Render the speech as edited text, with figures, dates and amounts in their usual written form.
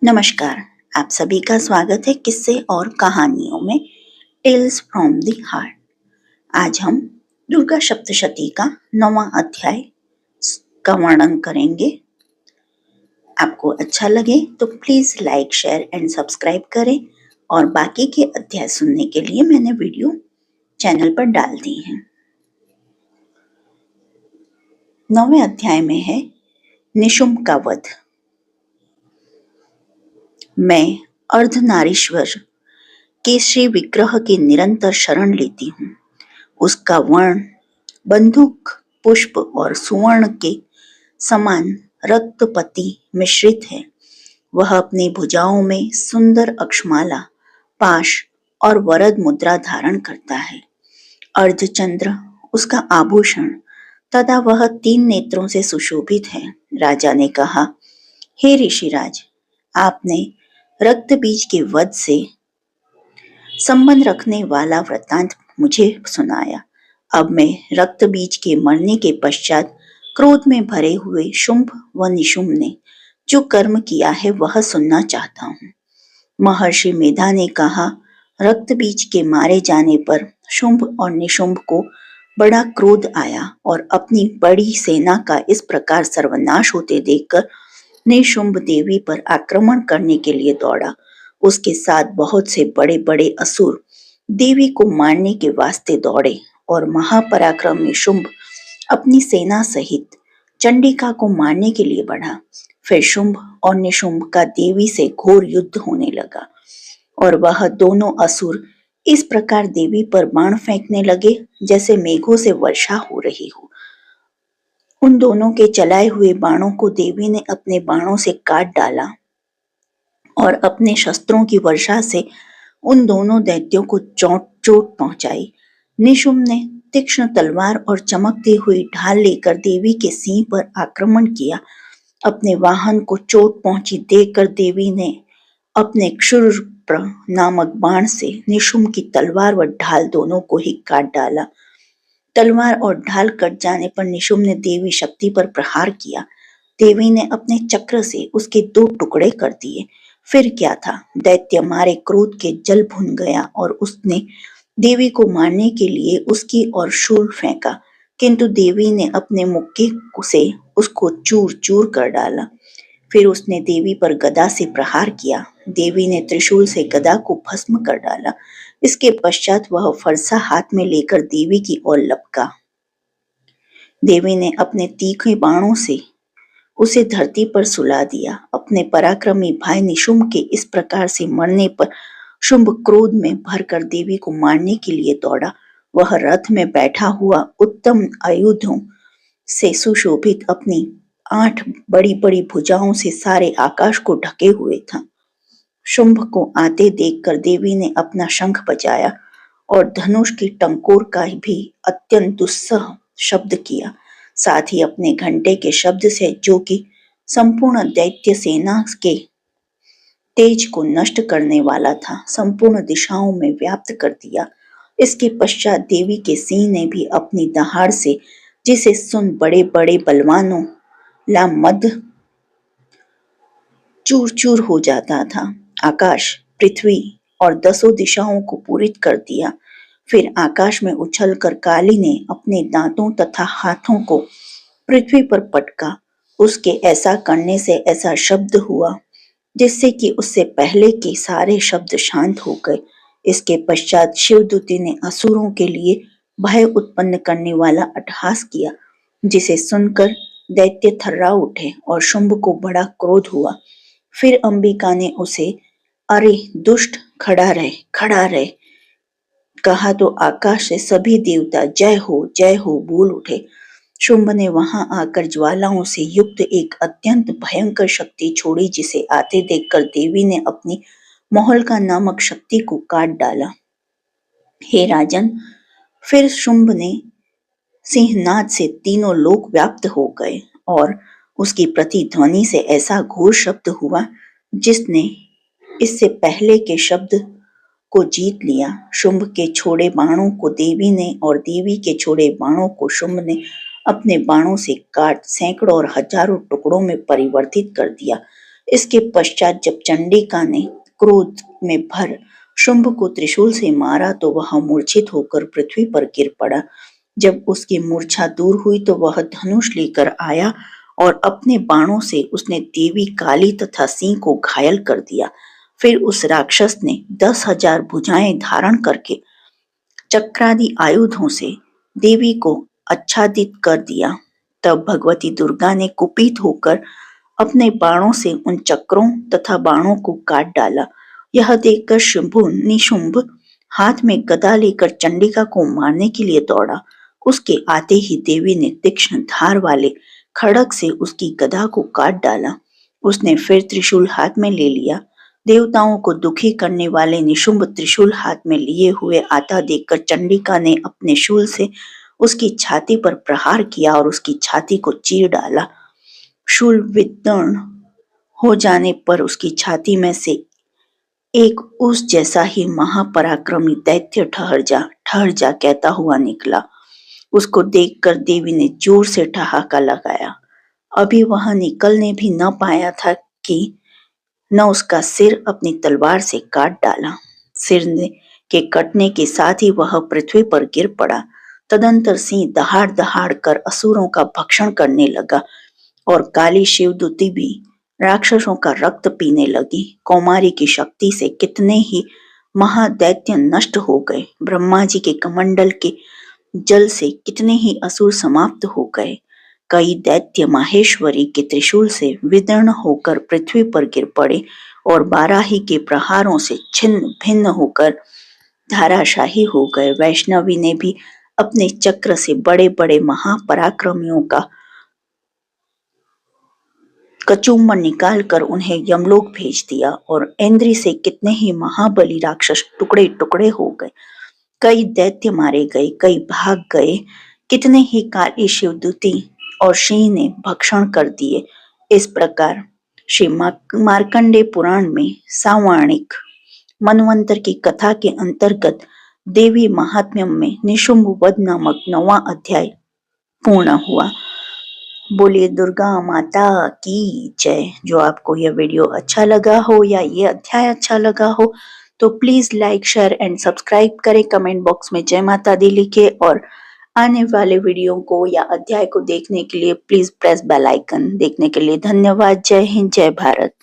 नमस्कार। आप सभी का स्वागत है किस्से और कहानियों में टेल्स फ्रॉम द हार्ट। आज हम दुर्गा सप्तशती का 9वां अध्याय का वर्णन करेंगे। आपको अच्छा लगे तो please like, share and subscribe करें और बाकी के अध्याय सुनने के लिए मैंने वीडियो चैनल पर डाल दी हैं। 9वें अध्याय में है निशुम्भ का वध। मैं अर्धनारीश्वर के श्री विग्रह की निरंतर शरण लेती हूँ। उसका वर्ण बंदूक, पुष्प और सुवर्ण के समान रक्तपति मिश्रित है। वह अपनी भुजाओं में सुंदर अक्षमाला, पाश और वरद मुद्रा धारण करता है। अर्धचंद्र उसका आभूषण तथा वह 3 नेत्रों से सुशोभित है। राजा ने कहा, हे ऋषिराज, आपने रक्त बीज के वध से संबंध रखने वाला वृत्तांत मुझे सुनाया। अब मैं रक्त बीज के मरने के पश्चात क्रोध में भरे हुए शुंभ व निशुम्भ ने जो कर्म किया है वह सुनना चाहता हूँ। महर्षि मेधा ने कहा, रक्त बीज के मारे जाने पर शुंभ और निशुम्भ को बड़ा क्रोध आया और अपनी बड़ी सेना का इस प्रकार सर्वनाश होते देखकर निशुम्भ देवी पर आक्रमण करने के लिए दौड़ा। उसके साथ बहुत से बड़े बड़े असुर देवी को मारने के वास्ते दौड़े और महापराक्रमी शुंभ अपनी सेना सहित चंडिका को मारने के लिए बढ़ा। फिर शुंभ और निशुम्भ का देवी से घोर युद्ध होने लगा और वह दोनों असुर इस प्रकार देवी पर बाण फेंकने लगे जैसे मेघों से वर्षा हो रही हो। उन दोनों के चलाए हुए बाणों को देवी ने अपने बाणों से काट डाला और अपने शस्त्रों की वर्षा से उन दोनों दैत्यों को चोट पहुंचाई। निशुम्भ ने तीक्ष्ण तलवार और चमकती हुई ढाल लेकर देवी के सिंह पर आक्रमण किया। अपने वाहन को चोट पहुंची देखकर देवी ने अपने क्षुरप्र नामक बाण से निशुम्भ की तलवार व ढाल दोनों को ही काट डाला। तलवार और ढाल कट जाने पर निशुम्भ ने देवी शक्ति पर प्रहार किया। देवी ने अपने चक्र से उसके 2 टुकड़े कर दिए। फिर क्या था, दैत्य मारे क्रोध के जल भुन गया और उसने देवी को मारने के लिए उसकी ओर शूल फेंका, किंतु देवी ने अपने मुक्के से उसको चूर चूर कर डाला। फिर उसने देवी पर गदा से प्रहार किया। देवी ने त्रिशूल से गदा को भस्म कर डाला। इसके पश्चात वह फरसा हाथ में लेकर देवी की ओर लपका। देवी ने अपने तीखे बाणों से उसे धरती पर सुला दिया। अपने पराक्रमी भाई निशुम्भ के इस प्रकार से मरने पर शुंभ क्रोध में भरकर देवी को मारने के लिए दौड़ा। वह रथ में बैठा हुआ उत्तम आयुधों से सुशोभित अपनी 8 बड़ी बड़ी भुजाओं से सारे आकाश को ढके हुए था। शुंभ को आते देखकर देवी ने अपना शंख बजाया और धनुष की टंकोर का भी अत्यंत दुस्सह शब्द किया। साथ ही अपने घंटे के शब्द से, जो कि संपूर्ण दैत्य सेना के तेज को नष्ट करने वाला था, संपूर्ण दिशाओं में व्याप्त कर दिया। इसके पश्चात देवी के सिंह ने भी अपनी दहाड़ से, जिसे सुन बड़े बड़े बलवानों ला मद चूर चूर हो जाता था, आकाश, पृथ्वी और 10 दिशाओं को पूरित कर दिया। फिर आकाश में उछलकर काली ने अपने दांतों तथा हाथों को पृथ्वी पर पटका। उसके ऐसा करने से ऐसा शब्द हुआ जिससे कि उससे पहले के सारे शब्द शांत हो गए। इसके पश्चात शिवदूती ने असुरों के लिए भय उत्पन्न करने वाला अट्टहास किया, जिसे सुनकर दैत्य थर्रा उठे और शुंभ को बड़ा क्रोध हुआ। फिर अंबिका ने उसे, अरे दुष्ट, खड़ा रहे कहा तो आकाश से सभी देवता जय हो बोल उठे। शुंभ ने वहां आकर ज्वालाओं से युक्त एक अत्यंत भयंकर शक्ति छोड़ी, जिसे आते देखकर देवी ने अपनी मोहल्का नामक शक्ति को काट डाला। हे राजन, फिर शुंभ ने सिंहनाद से तीनों लोक व्याप्त हो गए और उसकी प्रतिध्वनि से ऐसा घोर शब्द हुआ जिसने इससे पहले के शब्द को जीत लिया। शुंभ के छोड़े बाणों को देवी ने और देवी के छोड़े बाणों को शुंभ ने अपने बाणों से काट सैकड़ों और हजारों टुकड़ों में परिवर्तित कर दिया। इसके पश्चात जब चंडिका ने क्रोध में भर शुंभ को त्रिशूल से मारा तो वह मूर्छित होकर पृथ्वी पर गिर पड़ा। जब उसकी मूर्छा दूर हुई तो वह धनुष लेकर आया और अपने बाणों से उसने देवी काली तथा सिंह को घायल कर दिया। फिर उस राक्षस ने 10,000 भुजाएं धारण करके चक्रादि आयुधों से देवी को आच्छादित कर दिया। तब भगवती दुर्गा ने कुपित होकर अपने बाणों से उन चक्रों तथा बाणों को काट डाला। यह देखकर शुंभु निशुंभ हाथ में गदा लेकर चंडिका को मारने के लिए दौड़ा। उसके आते ही देवी ने तीक्ष्ण धार वाले खड़ग से उसकी गदा को काट डाला। उसने फिर त्रिशूल हाथ में ले लिया। देवताओं को दुखी करने वाले निशुंभ त्रिशूल हाथ में लिए हुए आता देखकर चंडिका ने अपने शूल से उसकी छाती पर प्रहार किया और उसकी छाती को चीर डाला। शूल विदीर्ण हो जाने पर उसकी छाती में से एक उस जैसा ही महापराक्रमी दैत्य ठहर जा कहता हुआ निकला। उसको देखकर देवी ने जोर से ठहाका लगाया। अभी वह निकलने भी न पाया था कि न उसका सिर अपनी तलवार से काट डाला। के कटने के साथ ही वह पृथ्वी पर गिर पड़ा। तदंतर सिंह दहाड़ दहाड़ कर असुरों का भक्षण करने लगा और काली शिवदूती भी राक्षसों का रक्त पीने लगी। कौमारी की शक्ति से कितने ही महादैत्य नष्ट हो गए। ब्रह्मा जी के कमंडल के जल से कितने ही असुर समाप्त हो गए। कई दैत्य माहेश्वरी के त्रिशूल से विदीर्ण होकर पृथ्वी पर गिर पड़े और बाराही के प्रहारों से छिन्न भिन्न होकर धाराशाही हो गए। वैष्णवी ने भी अपने चक्र से बड़े बड़े महापराक्रमियों का कचूमर निकाल कर उन्हें यमलोक भेज दिया और इंद्र से कितने ही महाबली राक्षस टुकड़े टुकड़े हो गए। कई दैत्य मारे गए, कई भाग गए। कितने ही काली शिवदूती और सिंह ने भक्षण कर दिए। इस प्रकार श्री मार्कंडेय पुराण में सावर्णिक मनवंतर की कथा के अंतर्गत देवी महात्म्य में निशुंभ वध नामक 9वां अध्याय पूर्ण हुआ। बोलिए दुर्गा माता की जय। जो आपको यह वीडियो अच्छा लगा हो या ये अध्याय अच्छा लगा हो तो please like share and subscribe करें। कमेंट बॉक्स में जय माता दी लिखे और आने वाले वीडियो को या अध्याय को देखने के लिए प्लीज प्रेस बेल आइकन। देखने के लिए धन्यवाद। जय हिंद, जय भारत।